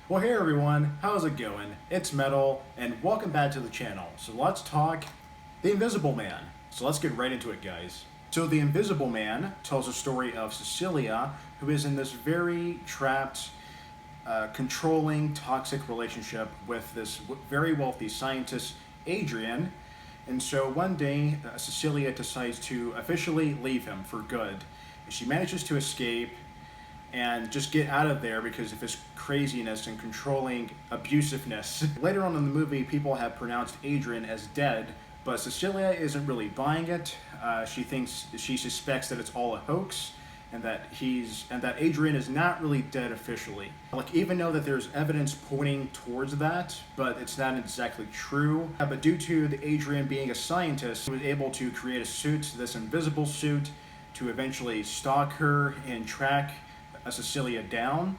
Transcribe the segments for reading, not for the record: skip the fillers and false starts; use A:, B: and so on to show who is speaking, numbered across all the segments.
A: Well, hey everyone, how's it going? It's Metal, and welcome back to the channel. So let's talk The Invisible Man. So let's get right into it, guys. So The Invisible Man tells the story of Cecilia, who is in this very trapped, controlling, toxic relationship with this very wealthy scientist, Adrian. And so one day, Cecilia decides to officially leave him for good. And she manages to escape and just get out of there because of his craziness and controlling abusiveness. Later on in the movie, people have pronounced Adrian as dead, but Cecilia isn't really buying it. She suspects that it's all a hoax, and that Adrian is not really dead officially. Like, even though that there's evidence pointing towards that, but it's not exactly true. But due to Adrian being a scientist, he was able to create a suit, this invisible suit, to eventually stalk her and track Cecilia down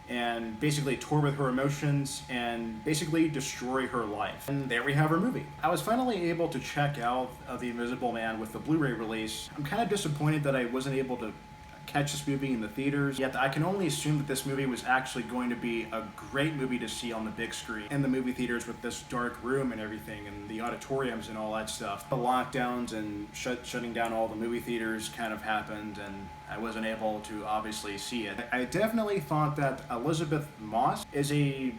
A: and basically tour with her emotions and basically destroy her life. And there we have our movie. I was finally able to check out The Invisible Man with the Blu-ray release. I'm kind of disappointed that I wasn't able to catch this movie in the theaters, yet I can only assume that this movie was actually going to be a great movie to see on the big screen in the movie theaters with this dark room and everything and the auditoriums and all that stuff. The lockdowns and shutting down all the movie theaters kind of happened, and I wasn't able to obviously see it. I definitely thought that Elisabeth Moss is a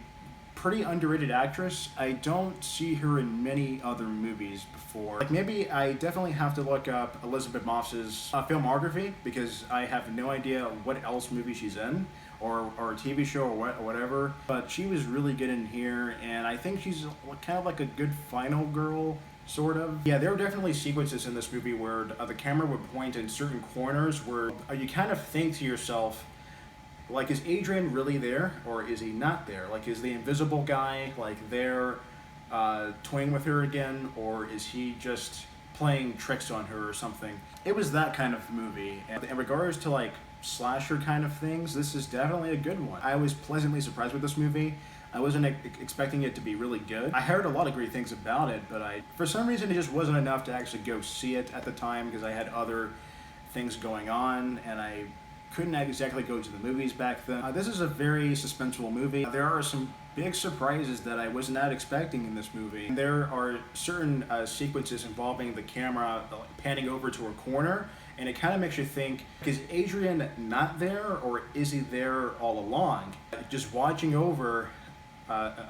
A: pretty underrated actress. I don't see her in many other movies before. Like, maybe I definitely have to look up Elisabeth Moss's filmography, because I have no idea what else movie she's in, or a TV show or whatever. But she was really good in here, and I think she's kind of like a good final girl, sort of. Yeah, there were definitely sequences in this movie where the camera would point in certain corners where you kind of think to yourself, like, is Adrian really there, or is he not there? Like, is the invisible guy, like, there toying with her again, or is he just playing tricks on her or something? It was that kind of movie. And in regards to, like, slasher kind of things, this is definitely a good one. I was pleasantly surprised with this movie. I wasn't expecting it to be really good. I heard a lot of great things about it, but for some reason, it just wasn't enough to actually go see it at the time, because I had other things going on, and I couldn't exactly go to the movies back then. This is a very suspenseful movie. There are some big surprises that I was not expecting in this movie. There are certain sequences involving the camera panning over to a corner, and it kind of makes you think, is Adrian not there, or is he there all along? Just watching over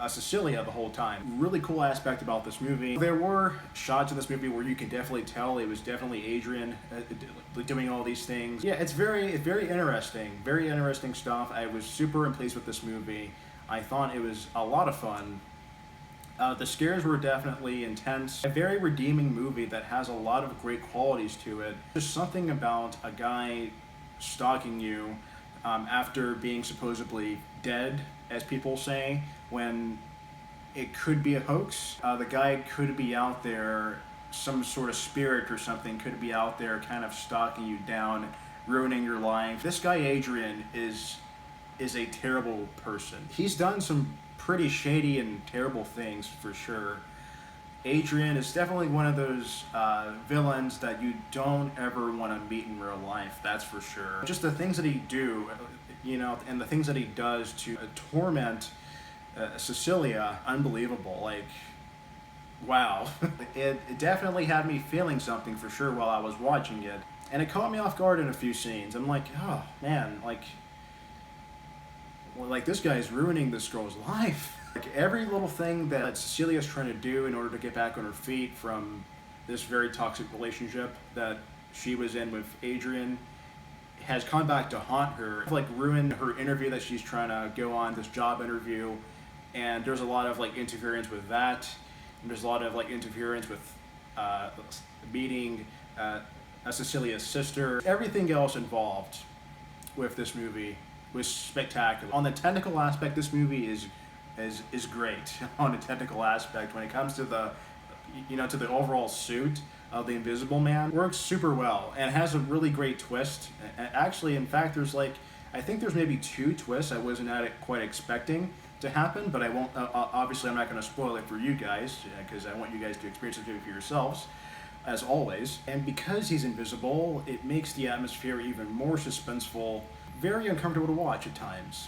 A: Cecilia the whole time. Really cool aspect about this movie. There were shots in this movie where you can definitely tell it was definitely Adrian doing all these things. Yeah, it's very interesting stuff. I was super pleased with this movie. I thought it was a lot of fun. The scares were definitely intense. A very redeeming movie that has a lot of great qualities to it. There's something about a guy stalking you after being supposedly dead, as people say, when it could be a hoax. The guy could be out there, some sort of spirit or something could be out there kind of stalking you down, ruining your life. This guy Adrian is a terrible person. He's done some pretty shady and terrible things, for sure. Adrian is definitely one of those villains that you don't ever want to meet in real life, that's for sure. Just the things that he do, and the things that he does to torment Cecilia, unbelievable. Like, wow. It definitely had me feeling something, for sure, while I was watching it. And it caught me off guard in a few scenes. I'm like, oh man, like this guy's ruining this girl's life. Like, every little thing that Cecilia's trying to do in order to get back on her feet from this very toxic relationship that she was in with Adrian has come back to haunt her. Like, ruined her interview that she's trying to go on, this job interview, and there's a lot of, like, interference with that, and there's a lot of, like, interference with meeting Cecilia's sister. Everything else involved with this movie was spectacular. On the technical aspect, this movie is great. On the technical aspect, when it comes to the to the overall suit of the Invisible Man, works super well and has a really great twist. Actually, in fact, I think there's maybe 2 twists I wasn't quite expecting to happen, but I won't. Obviously, I'm not going to spoil it for you guys, because I want you guys to experience it for yourselves, as always. And because he's invisible, it makes the atmosphere even more suspenseful, very uncomfortable to watch at times.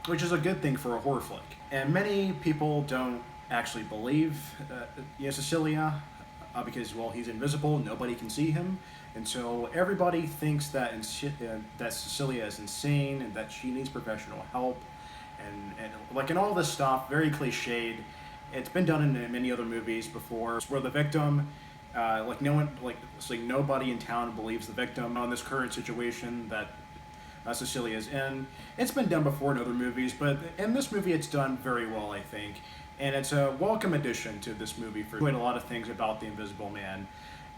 A: which is a good thing for a horror flick. And many people don't actually believe Cecilia because, well, he's invisible, nobody can see him. And so everybody thinks that that Cecilia is insane and that she needs professional help, and all this stuff, very cliched. It's been done in many other movies before, where the victim, it's like nobody in town believes the victim on this current situation that Cecilia is in. It's been done before in other movies, but in this movie it's done very well, I think. And it's a welcome addition to this movie for doing a lot of things about the Invisible Man.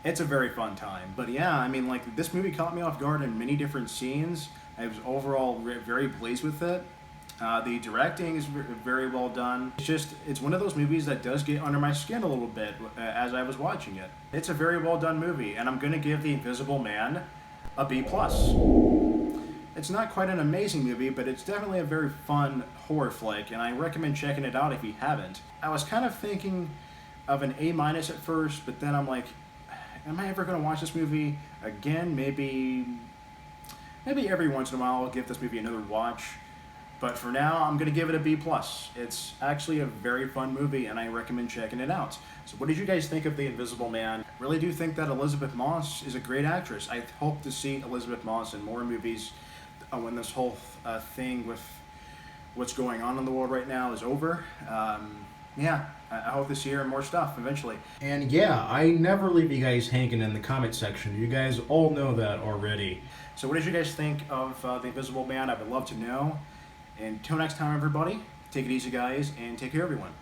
A: It's a very fun time. But yeah, I mean, like, this movie caught me off guard in many different scenes. I was overall very pleased with it. The directing is very well done. It's one of those movies that does get under my skin a little bit as I was watching it. It's a very well done movie, and I'm going to give The Invisible Man a B+. It's not quite an amazing movie, but it's definitely a very fun horror flick, and I recommend checking it out if you haven't. I was kind of thinking of an A- at first, but then I'm like, am I ever going to watch this movie again? Maybe every once in a while I'll give this movie another watch. But for now, I'm going to give it a B+. It's actually a very fun movie, and I recommend checking it out. So what did you guys think of The Invisible Man? I really do think that Elisabeth Moss is a great actress. I hope to see Elisabeth Moss in more movies when this whole thing with what's going on in the world right now is over. Yeah, I hope to see her in more stuff eventually. And yeah, I never leave you guys hanging in the comment section. You guys all know that already. So what did you guys think of The Invisible Man? I would love to know. And until next time, everybody, take it easy, guys, and take care, everyone.